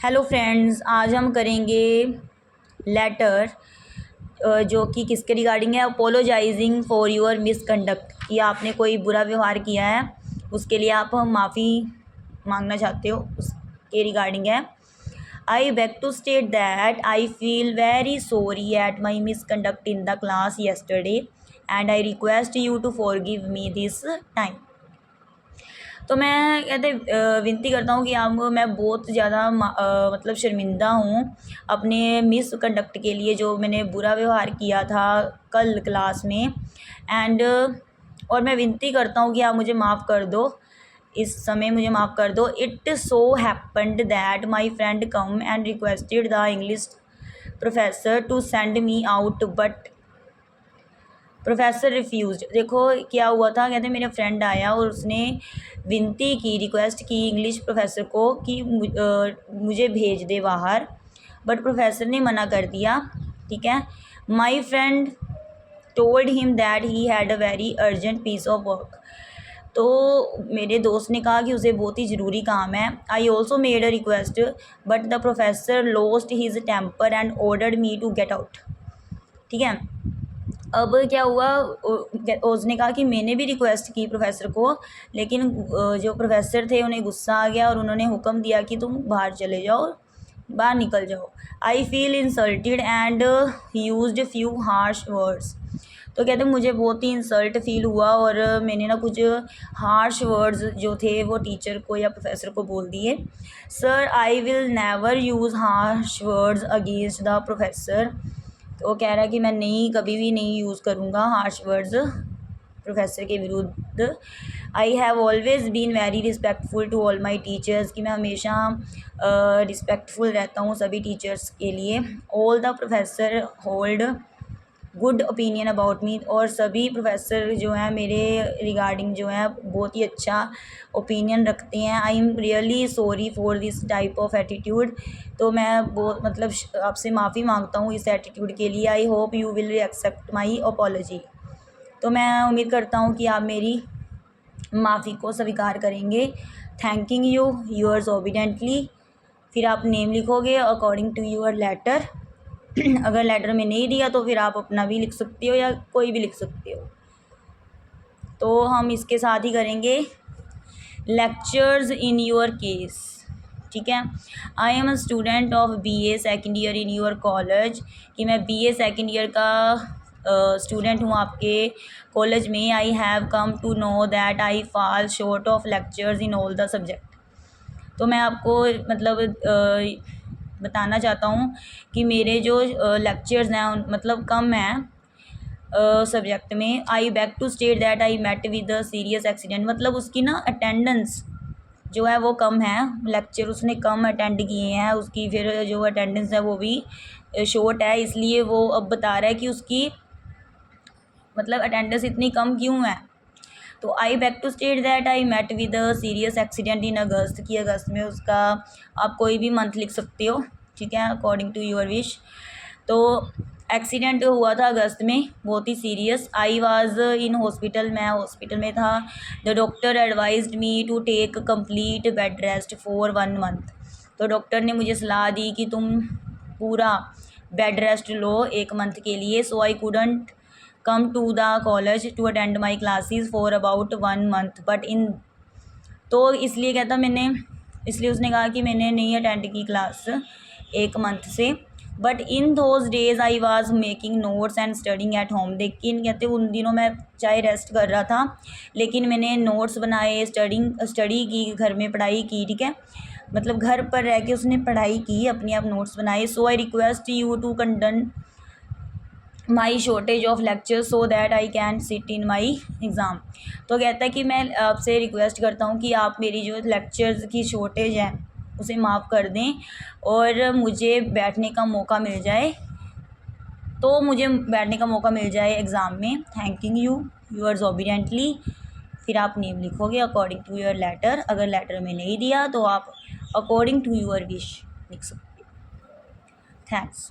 Hello friends, आज हम करेंगे लेटर जो कि किसके रिगार्डिंग है। अपोलोजाइजिंग फॉर योर मिसकंडक्ट, कि आपने कोई बुरा व्यवहार किया है उसके लिए आप माफ़ी मांगना चाहते हो, उसके रिगार्डिंग है। I beg to state that I feel very sorry at my misconduct in the class yesterday and I request you to forgive me this time. तो मैं कहते विनती करता हूँ कि आप मैं बहुत ज़्यादा मतलब शर्मिंदा हूँ अपने मिस कंडक्ट के लिए, जो मैंने बुरा व्यवहार किया था कल क्लास में। एंड और मैं विनती करता हूँ कि आप मुझे माफ़ कर दो, इस समय मुझे माफ़ कर दो। It so happened that my friend come and requested the English professor to send me out but professor refused. देखो क्या हुआ था, कहते मेरा फ्रेंड आया और उसने विनती की, रिक्वेस्ट की इंग्लिश प्रोफेसर को कि मुझे भेज दे बाहर, बट प्रोफेसर ने मना कर दिया। ठीक है, my friend told him that he had a very urgent piece of work. तो मेरे दोस्त ने कहा कि उसे बहुत ही ज़रूरी काम है। I also made a request but the professor lost his temper and ordered me to get out. ठीक है, अब क्या हुआ, उसने कहा कि मैंने भी रिक्वेस्ट की प्रोफेसर को, लेकिन जो प्रोफेसर थे उन्हें गुस्सा आ गया और उन्होंने हुक्म दिया कि तुम बाहर चले जाओ, बाहर निकल जाओ। I feel insulted and used few harsh words. तो कहते मुझे बहुत ही इंसल्ट फील हुआ और मैंने ना कुछ हार्श वर्ड्स जो थे वो टीचर को या प्रोफेसर को बोल दिए। Sir I will never use harsh words against the professor. तो वो कह रहा है कि मैं कभी भी नहीं यूज़ करूँगा हार्श वर्ड्स प्रोफेसर के विरुद्ध। I have always been very respectful to all my teachers, कि मैं हमेशा रिस्पेक्टफुल रहता हूँ सभी टीचर्स के लिए। All the professor hold good opinion about me, और सभी प्रोफेसर जो हैं मेरे रिगार्डिंग जो है बहुत ही अच्छा ओपिनियन रखते हैं। I am really sorry for this type of attitude. तो मैं बहुत मतलब आपसे माफ़ी मांगता हूँ इस एटीट्यूड के लिए। I hope you will accept my apology. तो मैं उम्मीद करता हूँ कि आप मेरी माफ़ी को स्वीकार करेंगे। Thanking you, yours obediently. फिर आप नेम लिखोगे अकॉर्डिंग टू योर लेटर। अगर लेटर में नहीं दिया तो फिर आप अपना भी लिख सकते हो या कोई भी लिख सकते हो। तो हम इसके साथ ही करेंगे लेक्चर्स इन योर केस। ठीक है, I am a student of BA second year in your college, कि मैं BA सेकेंड ईयर का स्टूडेंट हूँ आपके कॉलेज में। I have come to know that I fall short of lectures in all the subject. तो मैं आपको मतलब बताना चाहता हूँ कि मेरे जो लेक्चर्स हैं मतलब कम हैं सब्जेक्ट में। I beg to state that I met with a serious accident, मतलब उसकी ना अटेंडेंस जो है वो कम है, लेक्चर उसने कम अटेंड किए हैं, उसकी फिर जो अटेंडेंस है वो भी शॉर्ट है, इसलिए वो अब बता रहा है कि उसकी मतलब अटेंडेंस इतनी कम क्यों है। तो I beg to state that I met with a serious accident in August, की अगस्त में उसका, आप कोई भी मंथ लिख सकते हो, ठीक है, अकॉर्डिंग टू योर विश। तो एक्सीडेंट हुआ था अगस्त में, बहुत ही serious. I was in hospital, मैं हॉस्पिटल में था। The doctor advised me to take complete bed rest for 1 month. तो डॉक्टर ने मुझे सलाह दी कि तुम पूरा बेड रेस्ट लो 1 मंथ के लिए। So I couldn't come to the college to attend my classes for about 1 month but in, तो इसलिए कहता मैंने, इसलिए उसने कहा कि मैंने नहीं अटेंड की क्लास 1 मंथ से। But in those days I was making notes and studying at home, लेकिन कहते उन दिनों मैं चाहे रेस्ट कर रहा था लेकिन मैंने नोट्स बनाए, स्टडी की, घर में पढ़ाई की। ठीक है, मतलब घर पर रह के उसने पढ़ाई की, अपने आप नोट्स बनाए। So I request you to condone my shortage of lecture so that I can sit in my exam. तो कहता है कि मैं आपसे रिक्वेस्ट करता हूँ कि आप मेरी जो लेक्चर्स की शॉर्टेज है उसे माफ़ कर दें और मुझे बैठने का मौका मिल जाए, तो मुझे बैठने का मौका मिल जाए एग्ज़ाम में। Thanking you, yours obediently. फिर आप नेम लिखोगे अकॉर्डिंग टू योर लेटर। अगर लेटर में नहीं दिया तो आप अकॉर्डिंग टू योर विश लिख सकते हो। थैंक्स।